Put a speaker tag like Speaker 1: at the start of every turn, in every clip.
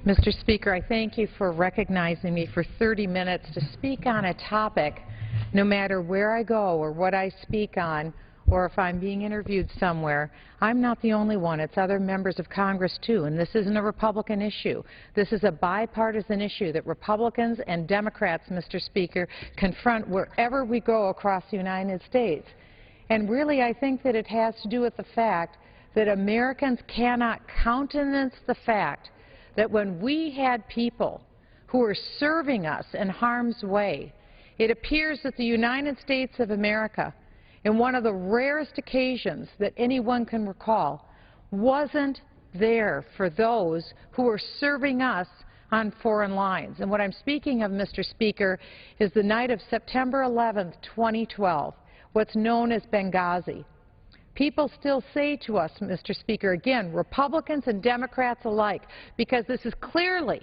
Speaker 1: Mr. Speaker, I thank you for recognizing me for 30 minutes to speak on a topic, no matter where I go or what I speak on, or if I'm being interviewed somewhere. I'm not the only one. It's other members of Congress, too, and this isn't a Republican issue. This is a bipartisan issue that Republicans and Democrats, Mr. Speaker, confront wherever we go across the United States. And really, I think that it has to do with the fact that Americans cannot countenance the fact that when we had people who were serving us in harm's way, it appears that the United States of America, in one of the rarest occasions that anyone can recall, wasn't there for those who were serving us on foreign lines. And what I'm speaking of, Mr. Speaker, is the night of September 11th, 2012, what's known as Benghazi. People still say to us, Mr. Speaker, again, Republicans and Democrats alike, because this is clearly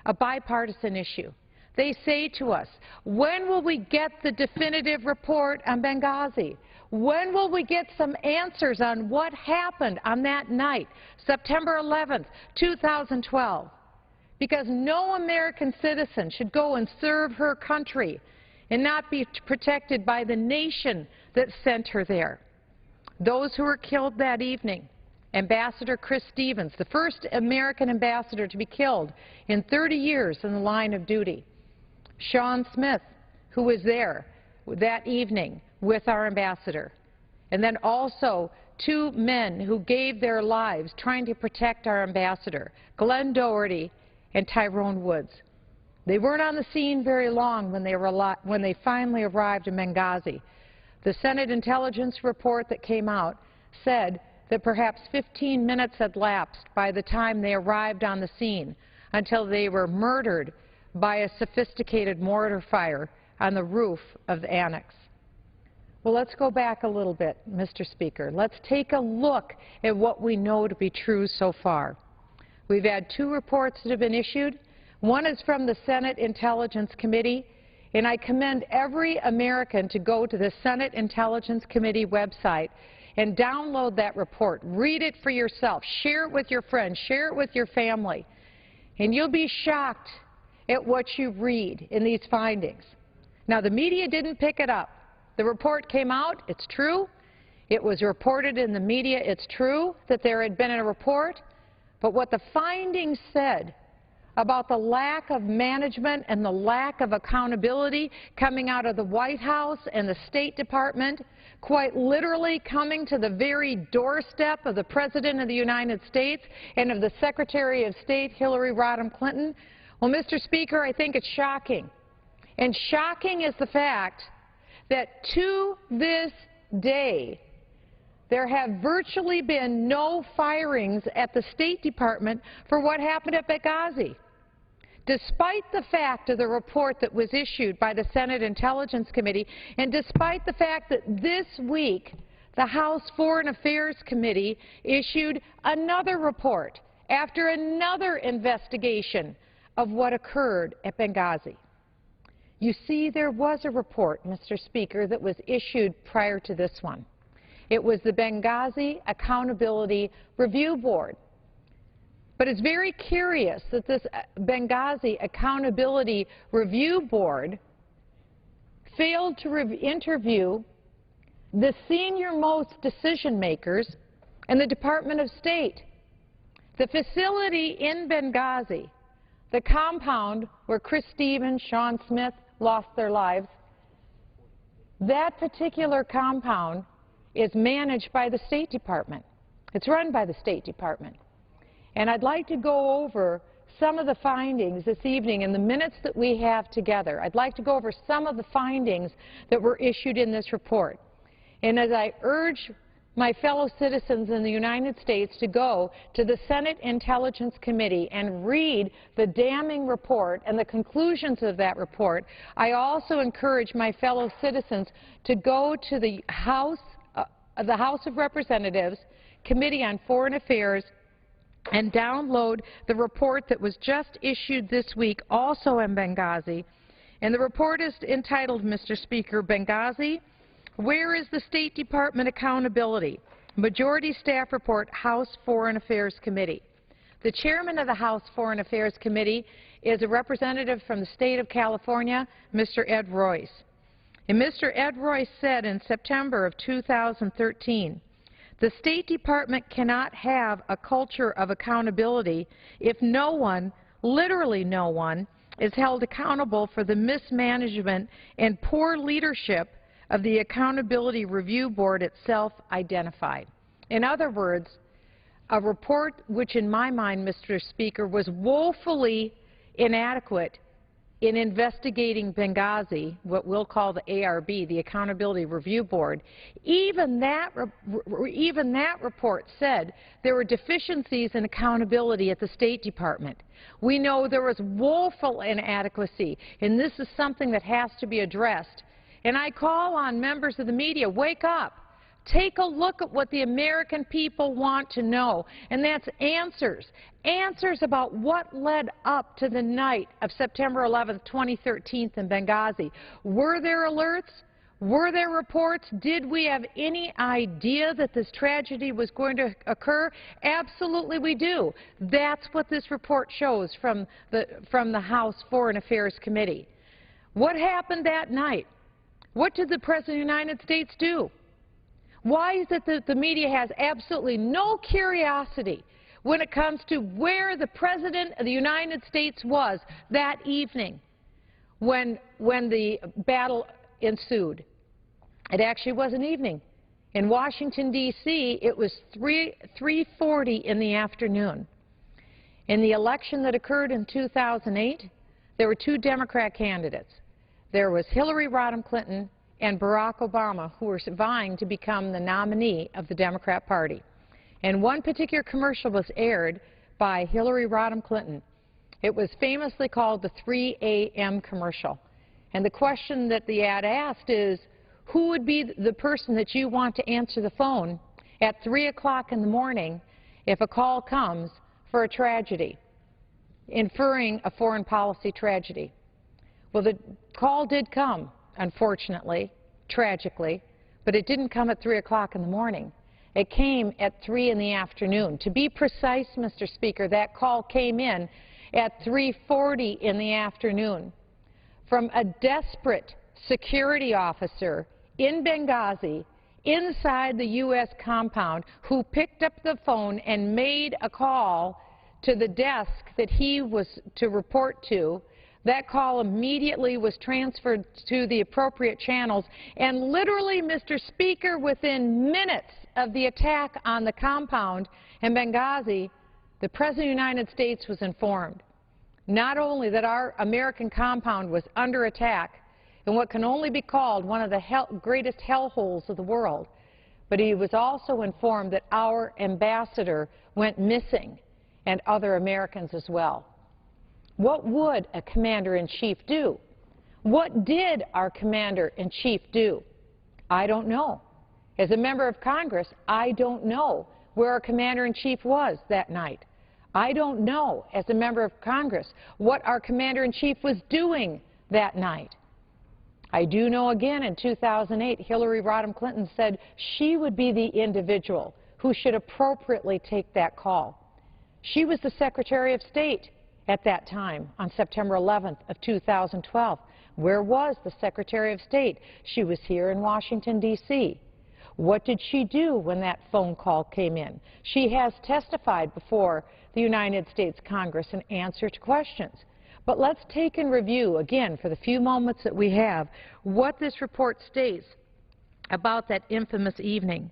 Speaker 1: a bipartisan issue. They say to us, when will we get the definitive report on Benghazi? When will we get some answers on what happened on that night, September 11th, 2012? Because no American citizen should go and serve her country and not be protected by the nation that sent her there. Those who were killed that evening, Ambassador Chris Stevens, the first American ambassador to be killed in 30 years in the line of duty. Sean Smith, who was there that evening with our ambassador. And then also two men who gave their lives trying to protect our ambassador, Glenn Doherty and Tyrone Woods. They weren't on the scene very long when they finally arrived in Benghazi. The Senate intelligence report that came out said that perhaps 15 minutes had lapsed by the time they arrived on the scene until they were murdered by a sophisticated mortar fire on the roof of the annex. Well, let's go back a little bit, Mr. Speaker. Let's take a look at what we know to be true so far. We've had two reports that have been issued. One is from the Senate Intelligence Committee, and I commend every American to go to the Senate Intelligence Committee website and download that report. Read it for yourself. Share it with your friends. Share it with your family. And you'll be shocked at what you read in these findings. Now, the media didn't pick it up. The report came out. It's true. It was reported in the media. It's true that there had been a report. But what the findings said about the lack of management and the lack of accountability coming out of the White House and the State Department, quite literally coming to the very doorstep of the President of the United States and of the Secretary of State, Hillary Rodham Clinton. Well, Mr. Speaker, I think it's shocking. And shocking is the fact that to this day, there have virtually been no firings at the State Department for what happened at Benghazi. Despite the fact of the report that was issued by the Senate Intelligence Committee, and despite the fact that this week the House Foreign Affairs Committee issued another report after another investigation of what occurred at Benghazi. You see, there was a report, Mr. Speaker, that was issued prior to this one. It was the Benghazi Accountability Review Board. But it's very curious that this Benghazi Accountability Review Board failed to interview the senior-most decision-makers in the Department of State. The facility in Benghazi, the compound where Chris Stevens, Sean Smith lost their lives, that particular compound is managed by the State Department. It's run by the State Department. And I'd like to go over some of the findings this evening in the minutes that we have together. I'd like to go over some of the findings that were issued in this report. And as I urge my fellow citizens in the United States to go to the Senate Intelligence Committee and read the damning report and the conclusions of that report, I also encourage my fellow citizens to go to the House of Representatives Committee on Foreign Affairs and download the report that was just issued this week, also in Benghazi. And the report is entitled, Mr. Speaker, Benghazi, Where is the State Department Accountability? Majority Staff Report, House Foreign Affairs Committee. The chairman of the House Foreign Affairs Committee is a representative from the state of California, Mr. Ed Royce. And Mr. Ed Royce said in September of 2013, the State Department cannot have a culture of accountability if no one, literally no one, is held accountable for the mismanagement and poor leadership of the Accountability Review Board itself identified. In other words, a report which in my mind, Mr. Speaker, was woefully inadequate in investigating Benghazi, what we'll call the ARB, the Accountability Review Board. Even that report said there were deficiencies in accountability at the State Department. We know there was woeful inadequacy, and this is something that has to be addressed. And I call on members of the media, wake up. Take a look at what the American people want to know, and that's answers. Answers about what led up to the night of September 11th, 2013 in Benghazi. Were there alerts? Were there reports? Did we have any idea that this tragedy was going to occur? Absolutely we do. That's what this report shows from the House Foreign Affairs Committee. What happened that night? What did the President of the United States do? Why is it that the media has absolutely no curiosity when it comes to where the President of the United States was that evening when the battle ensued? It actually was an evening. In Washington, D.C., it was 3:40 in the afternoon. In the election that occurred in 2008, there were two Democrat candidates. There was Hillary Rodham Clinton and Barack Obama, who were vying to become the nominee of the Democrat Party. And one particular commercial was aired by Hillary Rodham Clinton. It was famously called the 3 a.m. commercial. And the question that the ad asked is, who would be the person that you want to answer the phone at 3 o'clock in the morning if a call comes for a tragedy, inferring a foreign policy tragedy? Well, the call did come, unfortunately, tragically, but it didn't come at 3 o'clock in the morning. It came at 3 in the afternoon. To be precise, Mr. Speaker, that call came in at 3:40 in the afternoon from a desperate security officer in Benghazi inside the U.S. compound who picked up the phone and made a call to the desk that he was to report to. That call immediately was transferred to the appropriate channels, and literally, Mr. Speaker, within minutes of the attack on the compound in Benghazi, the President of the United States was informed not only that our American compound was under attack in what can only be called one of the greatest hellholes of the world, but he was also informed that our ambassador went missing and other Americans as well. What would a commander-in-chief do? What did our commander-in-chief do? I don't know. As a member of Congress, I don't know where our commander-in-chief was that night. I don't know, as a member of Congress, what our commander-in-chief was doing that night. I do know, again, in 2008, Hillary Rodham Clinton said she would be the individual who should appropriately take that call. She was the Secretary of State at that time, on September 11th of 2012. Where was the Secretary of State? She was here in Washington, D.C. What did she do when that phone call came in? She has testified before the United States Congress and answered questions. But let's take in review, again, for the few moments that we have, what this report states about that infamous evening.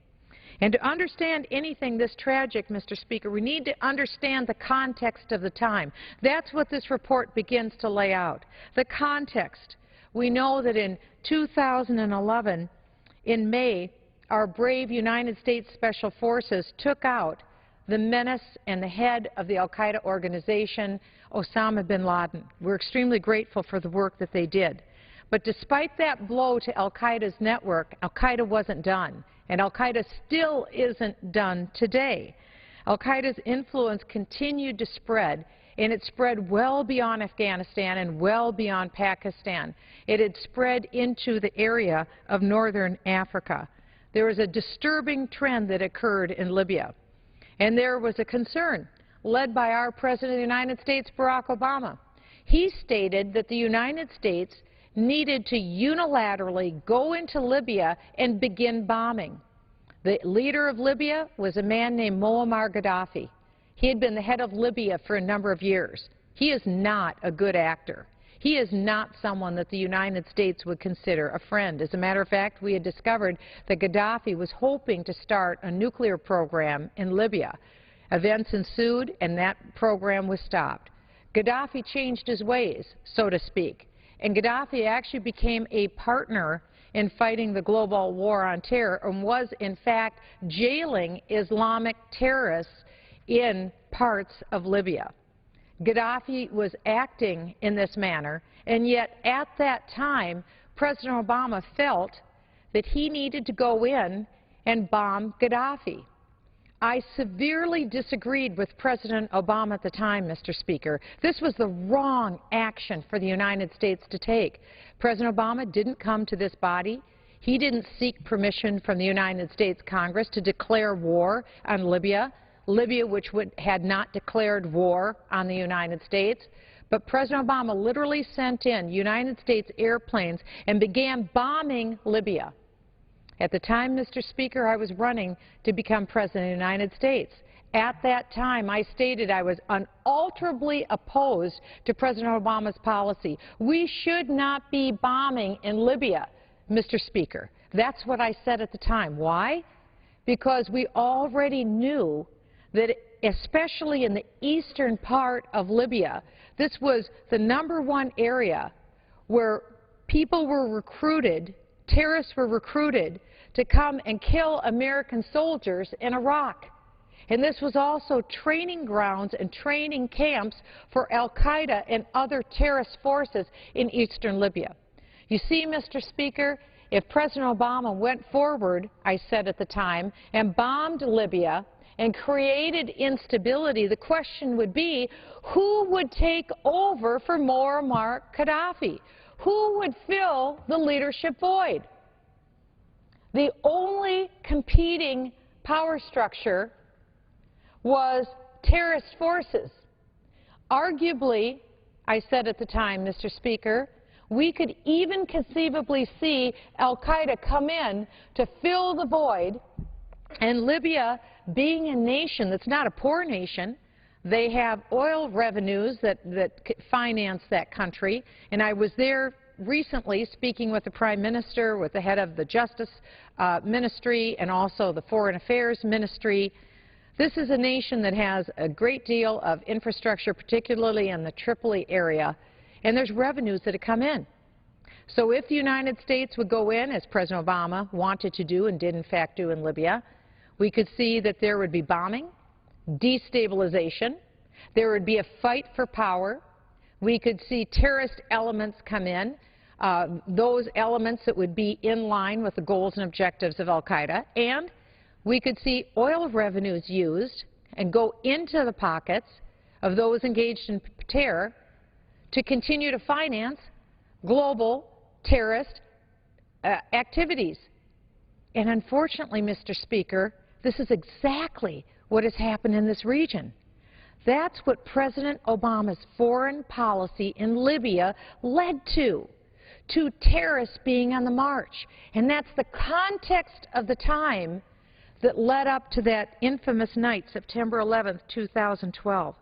Speaker 1: And to understand anything this tragic, Mr. Speaker, we need to understand the context of the time. That's what this report begins to lay out. The context. We know that in 2011, in May, our brave United States Special Forces took out the menace and the head of the al-Qaeda organization, Osama bin Laden. We're extremely grateful for the work that they did. But despite that blow to al-Qaeda's network, al-Qaeda wasn't done. And al-Qaeda still isn't done today. Al-Qaeda's influence continued to spread, and it spread well beyond Afghanistan and well beyond Pakistan. It had spread into the area of northern Africa. There was a disturbing trend that occurred in Libya, and there was a concern led by our President of the United States, Barack Obama. He stated that the United States needed to unilaterally go into Libya and begin bombing. The leader of Libya was a man named Muammar Gaddafi. He had been the head of Libya for a number of years. He is not a good actor. He is not someone that the United States would consider a friend. As a matter of fact, we had discovered that Gaddafi was hoping to start a nuclear program in Libya. Events ensued, and that program was stopped. Gaddafi changed his ways, so to speak, and Gaddafi actually became a partner in fighting the global war on terror and was, in fact, jailing Islamic terrorists in parts of Libya. Gaddafi was acting in this manner, and yet at that time, President Obama felt that he needed to go in and bomb Gaddafi. I severely disagreed with President Obama at the time, Mr. Speaker. This was the wrong action for the United States to take. President Obama didn't come to this body. He didn't seek permission from the United States Congress to declare war on Libya. Libya, which had not declared war on the United States. But President Obama literally sent in United States airplanes and began bombing Libya. At the time, Mr. Speaker, I was running to become President of the United States. At that time, I stated I was unalterably opposed to President Obama's policy. We should not be bombing in Libya, Mr. Speaker. That's what I said at the time. Why? Because we already knew that especially in the eastern part of Libya, this was the #1 area where people were recruited, terrorists were recruited to come and kill American soldiers in Iraq. And this was also training grounds and training camps for al-Qaeda and other terrorist forces in eastern Libya. You see, Mr. Speaker, if President Obama went forward, I said at the time, and bombed Libya and created instability, the question would be, who would take over for Muammar Gaddafi? Who would fill the leadership void? The only competing power structure was terrorist forces. Arguably, I said at the time, Mr. Speaker, we could even conceivably see al-Qaeda come in to fill the void, and Libya, being a nation that's not a poor nation, they have oil revenues that finance that country, and I was there recently speaking with the Prime Minister, with the head of the Justice Ministry and also the Foreign Affairs Ministry. This is a nation that has a great deal of infrastructure, particularly in the Tripoli area, and there's revenues that have come in. So if the United States would go in, as President Obama wanted to do and did in fact do in Libya, we could see that there would be bombing, destabilization, there would be a fight for power, we could see terrorist elements come in, those elements that would be in line with the goals and objectives of al-Qaeda, and we could see oil revenues used and go into the pockets of those engaged in terror to continue to finance global terrorist activities. And unfortunately, Mr. Speaker, this is exactly what has happened in this region. That's what President Obama's foreign policy in Libya led to terrorists being on the march. And that's the context of the time that led up to that infamous night, September 11th, 2012.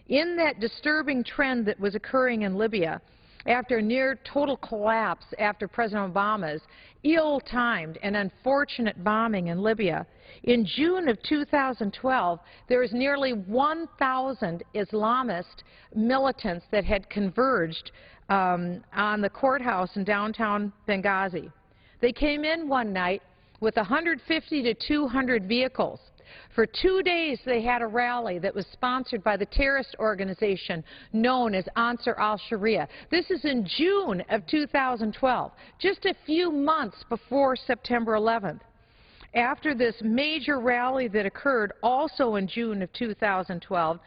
Speaker 1: In that disturbing trend that was occurring in Libya, after a near total collapse after President Obama's ill-timed and unfortunate bombing in Libya, in June of 2012, there was nearly 1,000 Islamist militants that had converged on the courthouse in downtown Benghazi. They came in one night with 150 to 200 vehicles. For 2 days, they had a rally that was sponsored by the terrorist organization known as Ansar al-Sharia. This is in June of 2012, just a few months before September 11th. After this major rally that occurred also in June of 2012,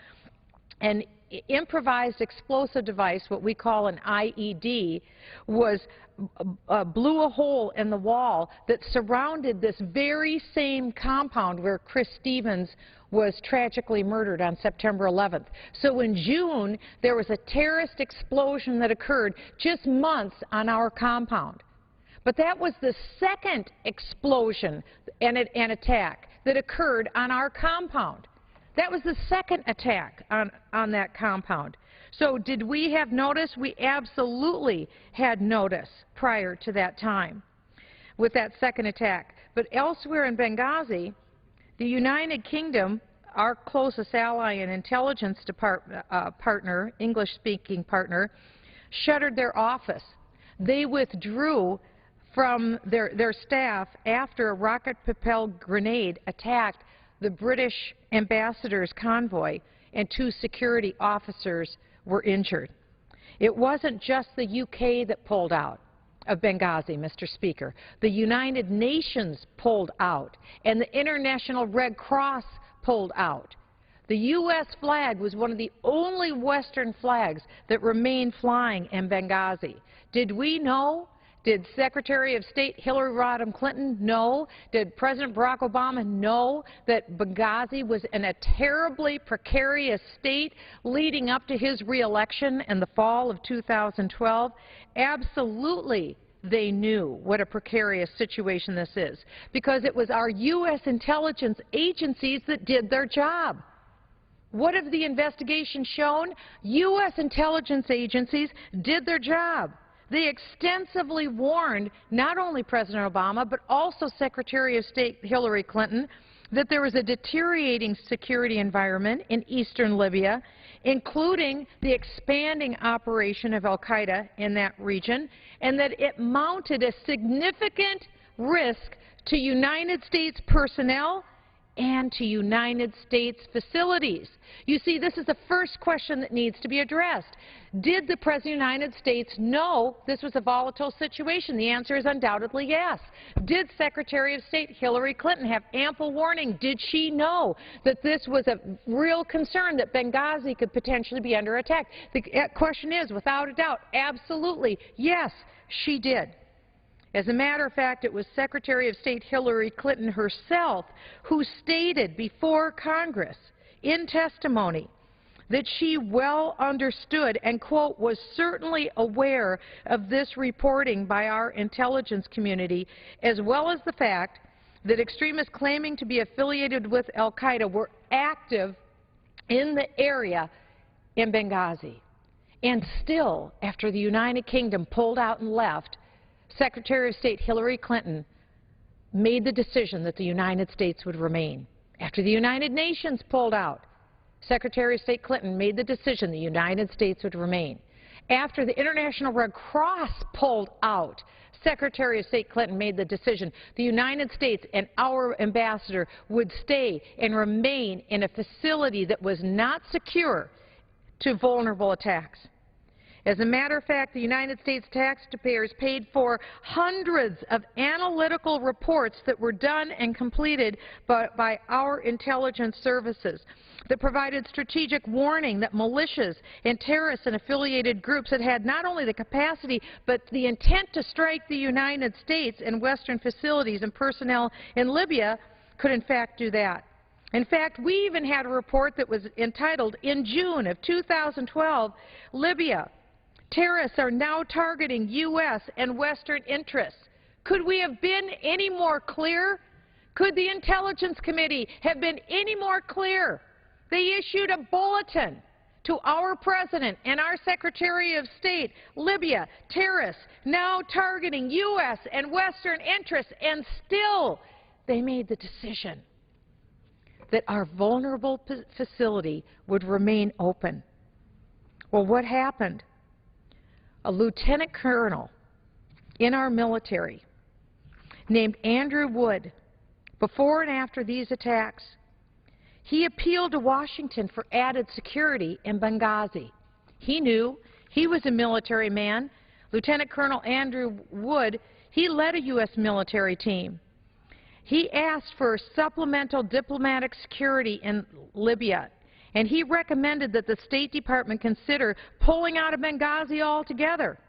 Speaker 1: and improvised explosive device, what we call an IED, blew a hole in the wall that surrounded this very same compound where Chris Stevens was tragically murdered on September 11th. So in June, there was a terrorist explosion that occurred just months on our compound. But that was the second explosion and attack that occurred on our compound. That was the second attack on that compound. So did we have notice? We absolutely had notice prior to that time with that second attack. But elsewhere in Benghazi, the United Kingdom, our closest ally and intelligence partner, English-speaking partner, shuttered their office. They withdrew from their staff after a rocket-propelled grenade attacked the British ambassador's convoy and 2 security officers were injured. It wasn't just the UK that pulled out of Benghazi, Mr. Speaker. The United Nations pulled out, and the International Red Cross pulled out. The U.S. flag was one of the only Western flags that remained flying in Benghazi. Did we know? Did Secretary of State Hillary Rodham Clinton know? Did President Barack Obama know that Benghazi was in a terribly precarious state leading up to his re-election in the fall of 2012? Absolutely, they knew what a precarious situation this is, because it was our U.S. intelligence agencies that did their job. What have the investigations shown? U.S. intelligence agencies did their job. They extensively warned not only President Obama, but also Secretary of State Hillary Clinton that there was a deteriorating security environment in eastern Libya, including the expanding operation of al-Qaeda in that region, and that it mounted a significant risk to United States personnel and to United States facilities. You see, this is the first question that needs to be addressed. Did the President of the United States know this was a volatile situation? The answer is undoubtedly yes. Did Secretary of State Hillary Clinton have ample warning? Did she know that this was a real concern, that Benghazi could potentially be under attack? The question is, without a doubt, absolutely, yes, she did. As a matter of fact, it was Secretary of State Hillary Clinton herself who stated before Congress in testimony that she well understood and, quote, was certainly aware of this reporting by our intelligence community, as well as the fact that extremists claiming to be affiliated with al-Qaeda were active in the area in Benghazi. And still, after the United Kingdom pulled out and left, Secretary of State Hillary Clinton made the decision that the United States would remain. After the United Nations pulled out, Secretary of State Clinton made the decision the United States would remain. After the International Red Cross pulled out, Secretary of State Clinton made the decision the United States and our ambassador would stay and remain in a facility that was not secure to vulnerable attacks. As a matter of fact, the United States taxpayers paid for hundreds of analytical reports that were done and completed by our intelligence services that provided strategic warning that militias and terrorists and affiliated groups that had not only the capacity but the intent to strike the United States and Western facilities and personnel in Libya could in fact do that. In fact, we even had a report that was entitled, in June of 2012, Libya, Terrorists are now targeting U.S. and Western interests. Could we have been any more clear? Could the Intelligence Committee have been any more clear? They issued a bulletin to our President and our Secretary of State, Libya, terrorists now targeting U.S. and Western interests, and still they made the decision that our vulnerable facility would remain open. Well, what happened? A lieutenant colonel in our military named Andrew Wood, before and after these attacks, he appealed to Washington for added security in Benghazi. He knew. He was a military man. Lieutenant Colonel Andrew Wood, he led a U.S. military team. He asked for supplemental diplomatic security in Libya, And he recommended that the State Department consider pulling out of Benghazi altogether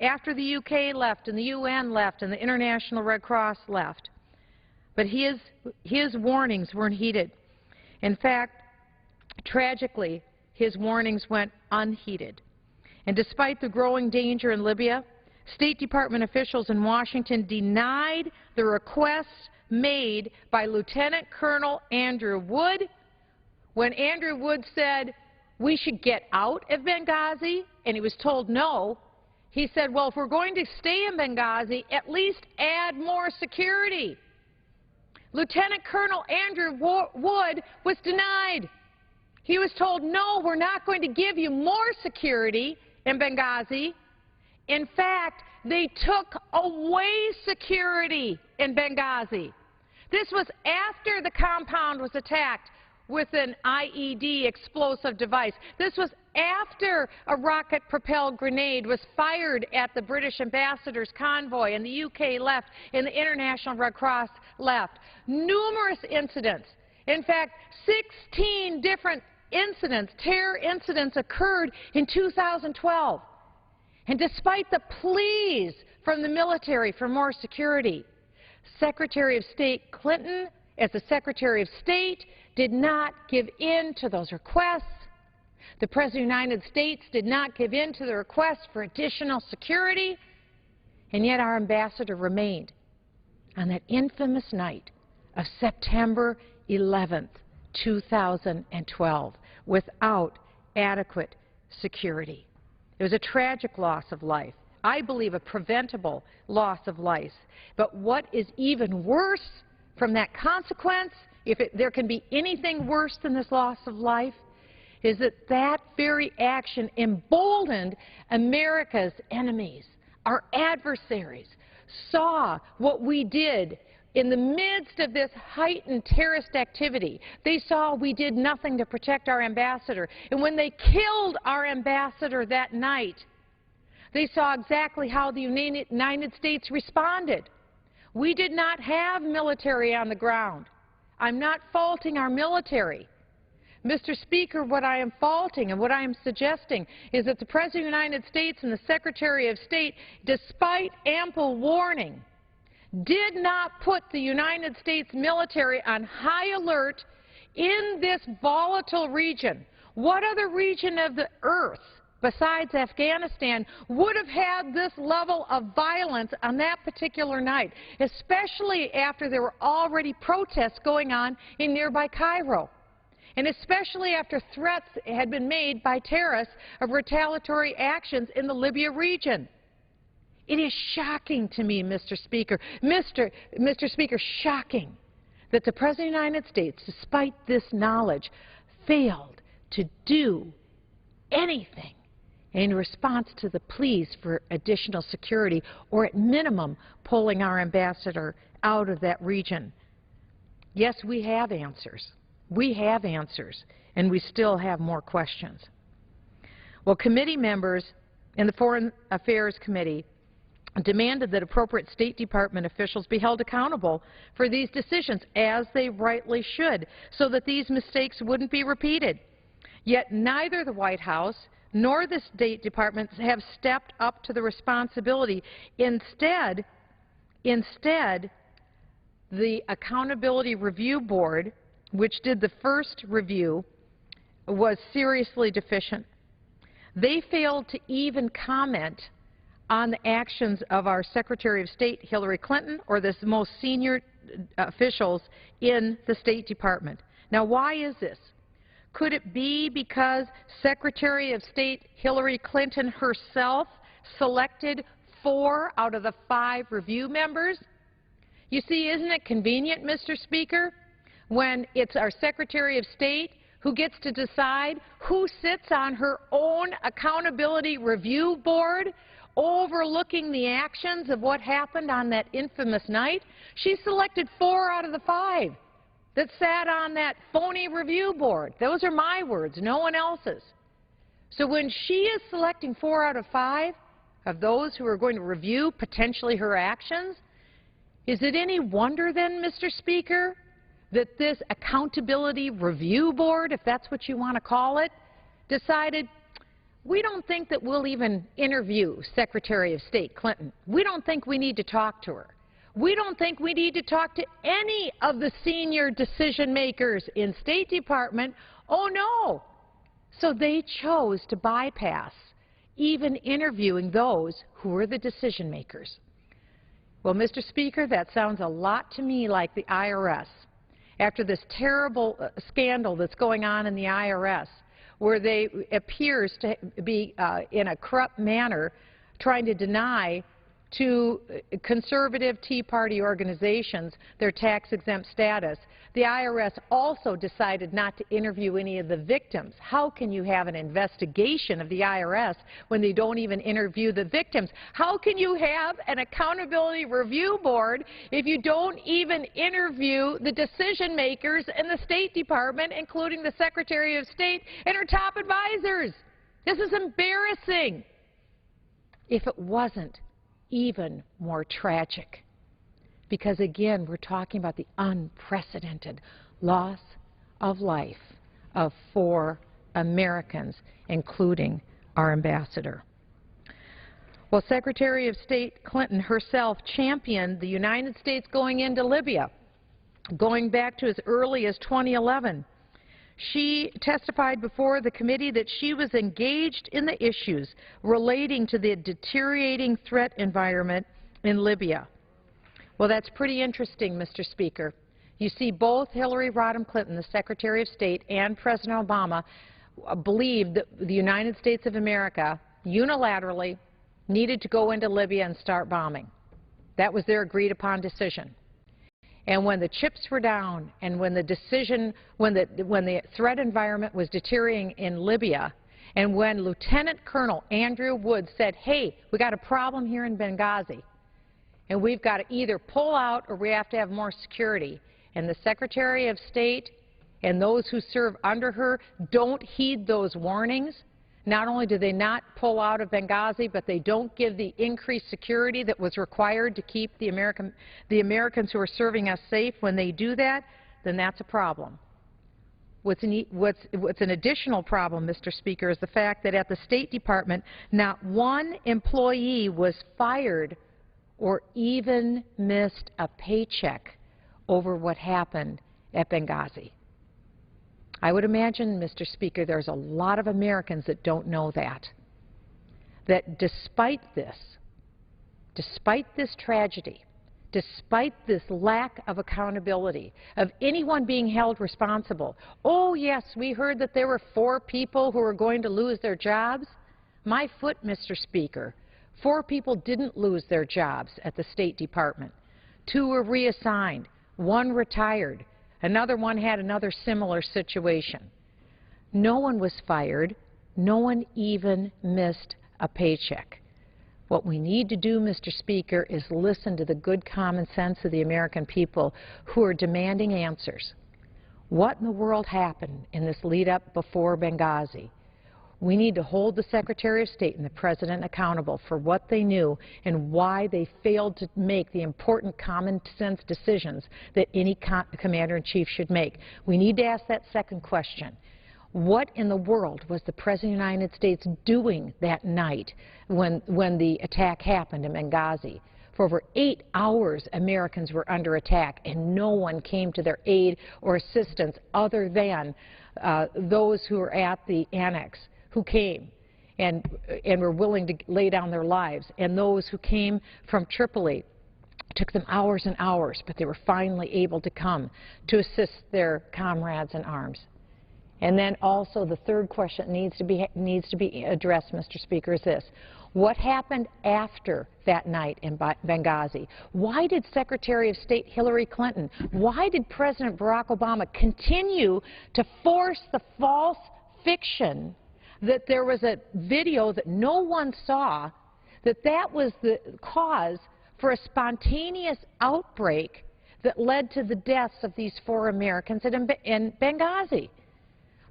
Speaker 1: after the UK left and the UN left and the International Red Cross left. But his warnings weren't heeded. In fact, tragically, his warnings went unheeded. And despite the growing danger in Libya, State Department officials in Washington denied the requests made by Lieutenant Colonel Andrew Wood when Andrew Wood said we should get out of Benghazi, and he was told no. He said, well, if we're going to stay in Benghazi, at least add more security. Lieutenant Colonel Andrew Wood was denied. He was told, no, we're not going to give you more security in Benghazi. In fact, they took away security in Benghazi. This was after the compound was attacked with an IED explosive device. This was after a rocket-propelled grenade was fired at the British ambassador's convoy and the UK left and the International Red Cross left. Numerous incidents. In fact, 16 different incidents, terror incidents, occurred in 2012. And despite the pleas from the military for more security, Secretary of State Clinton, as the Secretary of State, did not give in to those requests. The President of the United States did not give in to the request for additional security, and yet our ambassador remained on that infamous night of September 11th, 2012, without adequate security. It was a tragic loss of life. I believe a preventable loss of life. But what is even worse from that consequence, if there can be anything worse than this loss of life, is that that very action emboldened America's enemies. Our adversaries saw what we did in the midst of this heightened terrorist activity. They saw we did nothing to protect our ambassador. And when they killed our ambassador that night, they saw exactly how the United States responded. We did not have military on the ground. I'm not faulting our military. Mr. Speaker, what I am faulting and what I am suggesting is that the President of the United States and the Secretary of State, despite ample warning, did not put the United States military on high alert in this volatile region. What other region of the earth besides Afghanistan would have had this level of violence on that particular night, especially after there were already protests going on in nearby Cairo, and especially after threats had been made by terrorists of retaliatory actions in the Libya region? It is shocking to me, Mr. Speaker, shocking that the President of the United States, despite this knowledge, failed to do anything in response to the pleas for additional security, or at minimum pulling our ambassador out of that region. Yes, we have answers. We have answers, and we still have more questions. Well, committee members in the Foreign Affairs Committee demanded that appropriate State Department officials be held accountable for these decisions, as they rightly should, so that these mistakes wouldn't be repeated. Yet neither the White House nor the State Department have stepped up to the responsibility. Instead, the Accountability Review Board, which did the first review, was seriously deficient. They failed to even comment on the actions of our Secretary of State, Hillary Clinton, or the most senior officials in the State Department. Now, why is this? Could it be because Secretary of State Hillary Clinton herself selected 4 out of the 5 review members? You see, isn't it convenient, Mr. Speaker, when it's our Secretary of State who gets to decide who sits on her own Accountability Review Board, overlooking the actions of what happened on that infamous night? She selected 4 out of the 5 that sat on that phony review board. Those are my words, no one else's. So when she is selecting 4 out of 5 of those who are going to review potentially her actions, is it any wonder then, Mr. Speaker, that this Accountability Review Board, if that's what you want to call it, decided, we don't think that we'll even interview Secretary of State Clinton. We don't think we need to talk to her. We don't think we need to talk to any of the senior decision makers in State Department. Oh, no. So they chose to bypass even interviewing those who were the decision makers. Well, Mr. Speaker, that sounds a lot to me like the IRS. After this terrible scandal that's going on in the IRS, where they appears to be in a corrupt manner trying to deny to conservative Tea Party organizations their tax-exempt status. The IRS also decided not to interview any of the victims. How can you have an investigation of the IRS when they don't even interview the victims? How can you have an accountability review board if you don't even interview the decision makers in the State Department, including the Secretary of State and her top advisors? This is embarrassing. If it wasn't even more tragic, because again, we're talking about the unprecedented loss of life of 4 Americans, including our ambassador. Well, Secretary of State Clinton herself championed the United States going into Libya, going back to as early as 2011. She testified before the committee that she was engaged in the issues relating to the deteriorating threat environment in Libya. Well, that's pretty interesting, Mr. Speaker. You see, both Hillary Rodham Clinton, the Secretary of State, and President Obama believed that the United States of America unilaterally needed to go into Libya and start bombing. That was their agreed-upon decision. And when the chips were down and when the threat environment was deteriorating in Libya, and when Lieutenant Colonel Andrew Woods said, hey, we got a problem here in Benghazi, and we've got to either pull out or we have to have more security, and the Secretary of State and those who serve under her don't heed those warnings, not only do they not pull out of Benghazi, but they don't give the increased security that was required to keep the Americans who are serving us safe. When they do that, then that's a problem. What's an additional problem, Mr. Speaker, is the fact that at the State Department, not one employee was fired or even missed a paycheck over what happened at Benghazi. I would imagine, Mr. Speaker, there's a lot of Americans that don't know that despite this tragedy, despite this lack of accountability, of anyone being held responsible, oh, yes, we heard that there were 4 people who were going to lose their jobs. My foot, Mr. Speaker, 4 people didn't lose their jobs at the State Department. 2 were reassigned. 1 retired. Another one had another similar situation. No one was fired. No one even missed a paycheck. What we need to do, Mr. Speaker, is listen to the good common sense of the American people who are demanding answers. What in the world happened in this lead-up before Benghazi? We need to hold the Secretary of State and the President accountable for what they knew and why they failed to make the important common sense decisions that any Commander-in-Chief should make. We need to ask that second question. What in the world was the President of the United States doing that night when the attack happened in Benghazi? For over 8 hours, Americans were under attack, and no one came to their aid or assistance other than those who were at the annex, who came and were willing to lay down their lives, and those who came from Tripoli. It took them hours and hours, but they were finally able to come to assist their comrades in arms. And then also the third question that needs to be addressed, Mr. Speaker, is this. What happened after that night in Benghazi? Why did Secretary of State Hillary Clinton, why did President Barack Obama continue to force the false fiction that there was a video that no one saw, that was the cause for a spontaneous outbreak that led to the deaths of these 4 Americans in Benghazi?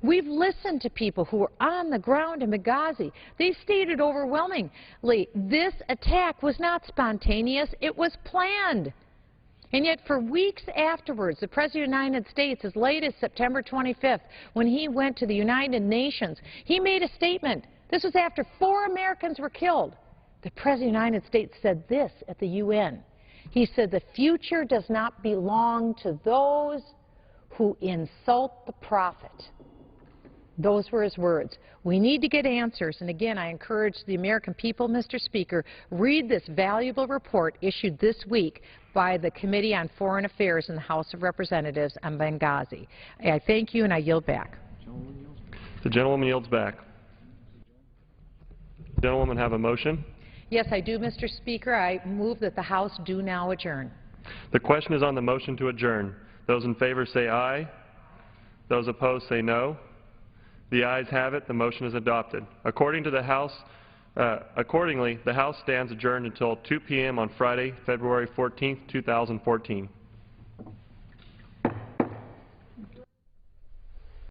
Speaker 1: We've listened to people who were on the ground in Benghazi. They stated overwhelmingly this attack was not spontaneous, it was planned. And yet for weeks afterwards, the President of the United States, as late as September 25th, when he went to the United Nations, he made a statement. This was after 4 Americans were killed. The President of the United States said this at the UN. He said, "The future does not belong to those who insult the prophet." Those were his words. We need to get answers, and again, I encourage the American people, Mr. Speaker, read this valuable report issued this week by the Committee on Foreign Affairs in the House of Representatives on Benghazi. I thank you, and I yield back.
Speaker 2: The gentlewoman yields back. The gentlewoman have a motion.
Speaker 1: Yes, I do, Mr. Speaker. I move that the House do now adjourn.
Speaker 2: The question is on the motion to adjourn. Those in favor say aye. Those opposed say no. The ayes have it. The motion is adopted. Accordingly, the House stands adjourned until 2 p.m. on Friday, February 14, 2014.